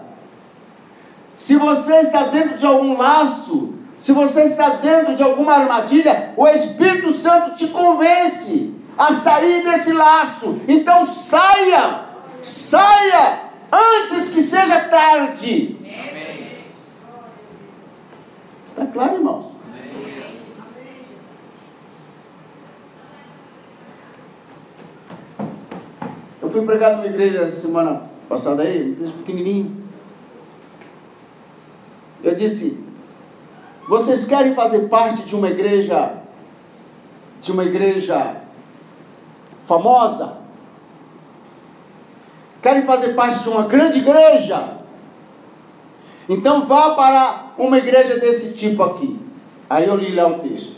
Se você está dentro de algum laço, se você está dentro de alguma armadilha, o Espírito Santo te convence a sair desse laço. Então saia! Saia! Antes que seja tarde. Amém. Está claro, irmãos? Eu fui pregar numa igreja semana passada aí, uma igreja pequenininha. Eu disse: vocês querem fazer parte de uma igreja famosa? Querem fazer parte de uma grande igreja? Então vá para uma igreja desse tipo aqui. Aí eu li lá o texto.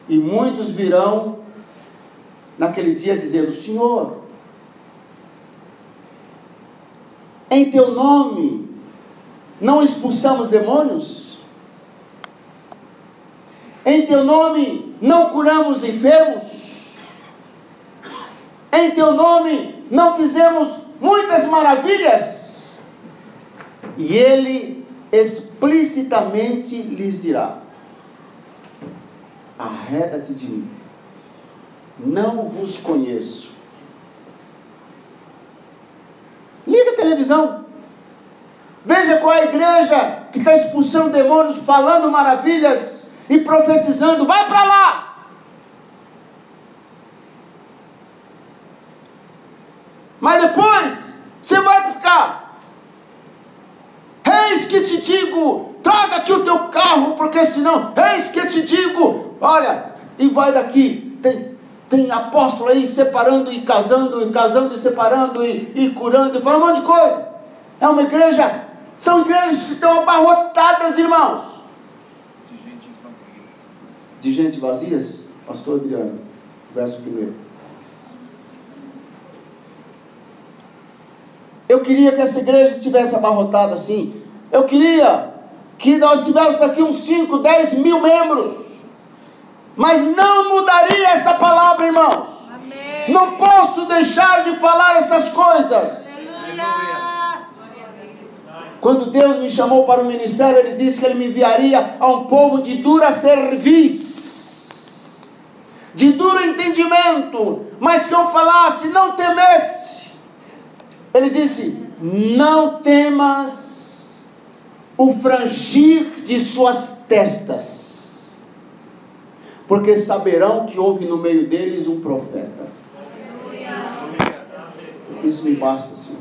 E muitos virão naquele dia dizendo: Senhor, em teu nome não expulsamos demônios? Em teu nome não curamos enfermos? Em teu nome não fizemos muitas maravilhas? E ele explicitamente lhes dirá: arreda-te de mim, não vos conheço. Liga a televisão, veja qual é a igreja que está expulsando demônios, falando maravilhas e profetizando. Vai para lá! Mas depois você vai ficar: eis que te digo, traga aqui o teu carro, porque senão, eis que te digo, olha, e vai daqui. Tem apóstolo aí separando e casando e separando e curando e falando um monte de coisa. É uma igreja, são igrejas que estão abarrotadas, irmãos. De gente vazias. De gente vazias? Pastor Adriano, verso 1. Eu queria que essa igreja estivesse abarrotada assim. Eu queria que nós tivéssemos aqui uns 5, 10 mil membros. Mas não mudaria esta palavra, irmãos. Amém. Não posso deixar de falar essas coisas. Aleluia. Quando Deus me chamou para o ministério, Ele disse que Ele me enviaria a um povo de dura cerviz, de duro entendimento, mas que eu falasse: não temesse. Ele disse: não temas o frangir de suas testas, porque saberão que houve no meio deles um profeta. Isso me basta, Senhor.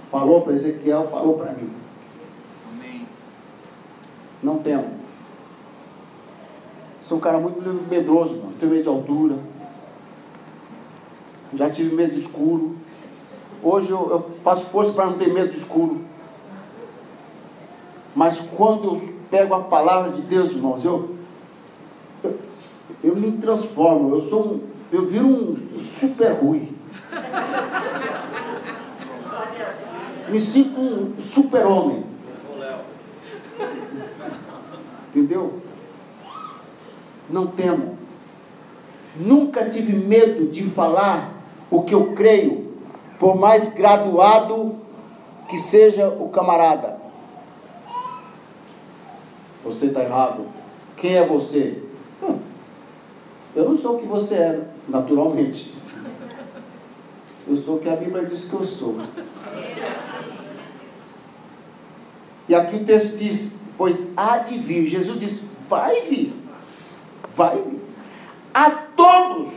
Falou para Ezequiel, falou para mim. Amém. Não temo. Sou um cara muito medroso, irmão. Tenho medo de altura. Já tive medo de escuro. Hoje eu faço força para não ter medo de escuro. Mas quando eu pego a palavra de Deus, irmãos, eu me transformo. Eu viro um super ruim. Me sinto um super homem. Entendeu? Não temo. Nunca tive medo de falar o que eu creio, por mais graduado que seja o camarada. Você está errado. Quem é você? Eu não sou o que você é, naturalmente. Eu sou o que a Bíblia diz que eu sou. E aqui o texto diz: pois há de vir. Jesus diz: vai vir. Vai vir. A todos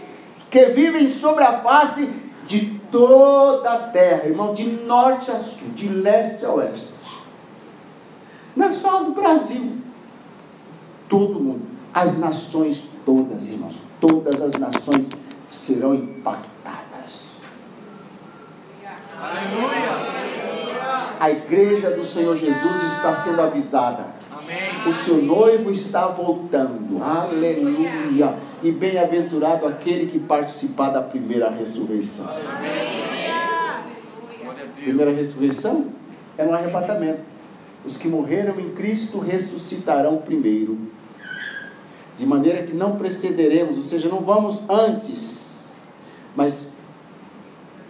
que vivem sobre a face de toda a terra, irmão, de norte a sul, de leste a oeste. Não é só do Brasil. Todo mundo. As nações todas, irmãos. Todas as nações serão impactadas. Aleluia. A igreja do Senhor Jesus está sendo avisada. Amém. O seu noivo está voltando. Aleluia. E bem-aventurado aquele que participar da primeira ressurreição. Amém. Primeira ressurreição é no arrebatamento. Os que morreram em Cristo ressuscitarão primeiro. De maneira que não precederemos, ou seja, não vamos antes, mas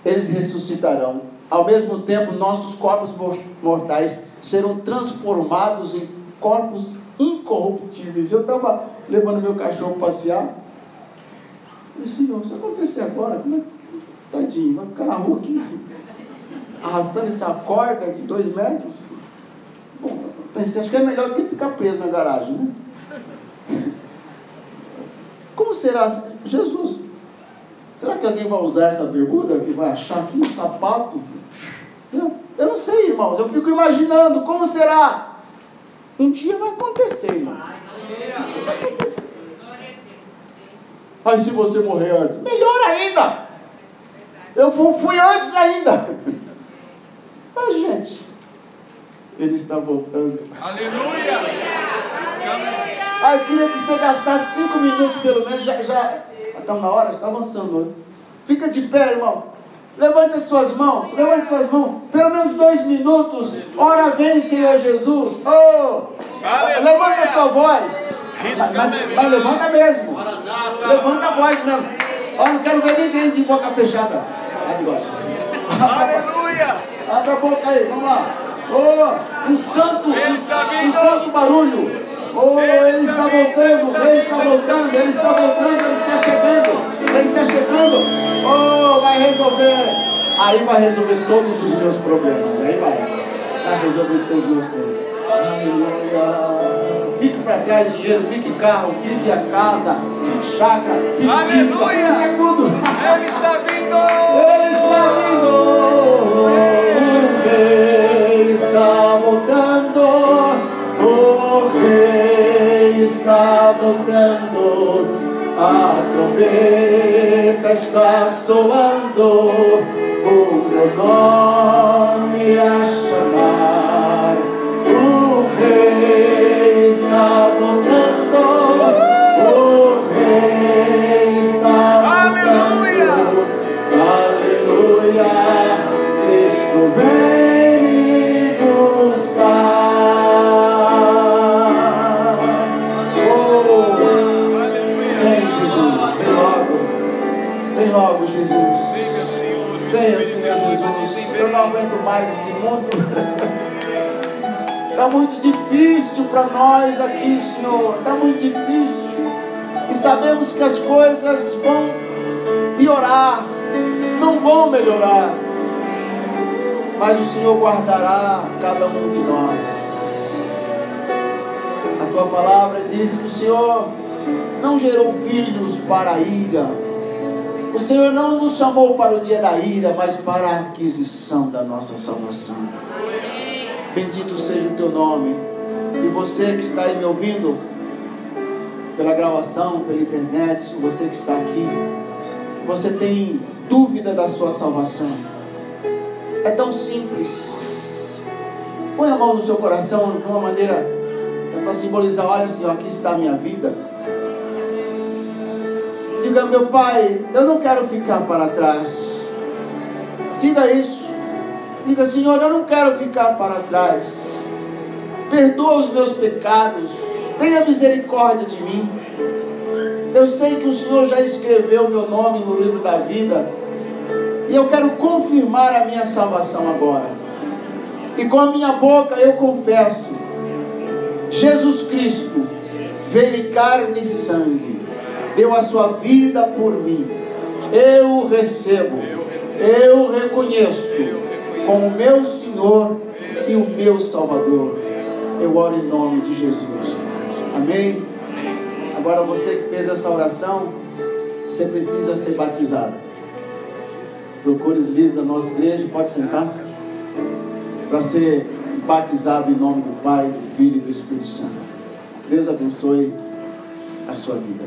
eles ressuscitarão. Ao mesmo tempo, nossos corpos mortais serão transformados em corpos incorruptíveis. Eu estava levando meu cachorro passear. Eu falei: Senhor, se acontecer agora, como é que... Tadinho, vai ficar na rua aqui, arrastando essa corda de 2 metros. Bom, eu pensei, acho que é melhor do que ficar preso na garagem, né? Como será? Jesus, será que alguém vai usar essa bermuda? Que vai achar aqui um sapato? Eu não sei, irmãos. Eu fico imaginando como será. Um dia vai acontecer, irmão. Vai acontecer. Aí se você morrer antes, melhor ainda. Eu fui antes ainda. Mas, gente, Ele está voltando. Aleluia. Eu queria que você gastasse 5 minutos pelo menos. Já estamos na hora, já está avançando. Fica de pé, irmão. Levante as suas mãos. Levante suas mãos. Pelo menos 2 minutos. Ora vem, Senhor Jesus. Oh, levante a sua voz. Mas levanta mesmo. Levanta a voz mesmo. Ó, não quero ver ninguém de boca fechada. Aleluia! Abra a boca aí, vamos lá. Oh, um santo barulho. Oh, ele está voltando, ele está voltando, ele está voltando, ele está chegando, ele está chegando. Oh, vai resolver. Aí vai resolver todos os meus problemas. Aí vai resolver todos os meus problemas. Aleluia. Fique para trás dinheiro, fique carro, fique a casa, fique chácara, fique aleluia! Fique tudo. Ele está vindo! Ele está vindo! O rei está voltando! O rei está voltando! A trombeta está soando! O meu nome a chamar! O rei está voltando! O rei está voltando! Aleluia, Cristo vem me buscar. Oh, vem Jesus, vem logo Jesus. Venha, Senhor Jesus. Eu não aguento mais esse mundo. Está muito difícil para nós aqui, Senhor. Está muito difícil. E sabemos que as coisas vão piorar, não vão melhorar, mas o Senhor guardará cada um de nós. A tua palavra diz que o Senhor não gerou filhos para a ira. O Senhor não nos chamou para o dia da ira, mas para a aquisição da nossa salvação. Bendito seja o teu nome. E você que está aí me ouvindo pela gravação, pela internet, você que está aqui, você tem dúvida da sua salvação, é tão simples. Põe a mão no seu coração de uma maneira para simbolizar: olha, Senhor, aqui está a minha vida. Diga: meu Pai, eu não quero ficar para trás. Diga isso. Diga: Senhor, eu não quero ficar para trás. Perdoa os meus pecados. Tenha misericórdia de mim. Eu sei que o Senhor já escreveu meu nome no livro da vida, e eu quero confirmar a minha salvação agora. E com a minha boca eu confesso: Jesus Cristo veio em carne e sangue, deu a sua vida por mim. Eu o recebo, eu o reconheço como meu Senhor e o meu Salvador. Eu oro em nome de Jesus. Amém? Agora você que fez essa oração, você precisa ser batizado. Procure os livros da nossa igreja, pode sentar, para ser batizado em nome do Pai, do Filho e do Espírito Santo. Deus abençoe a sua vida.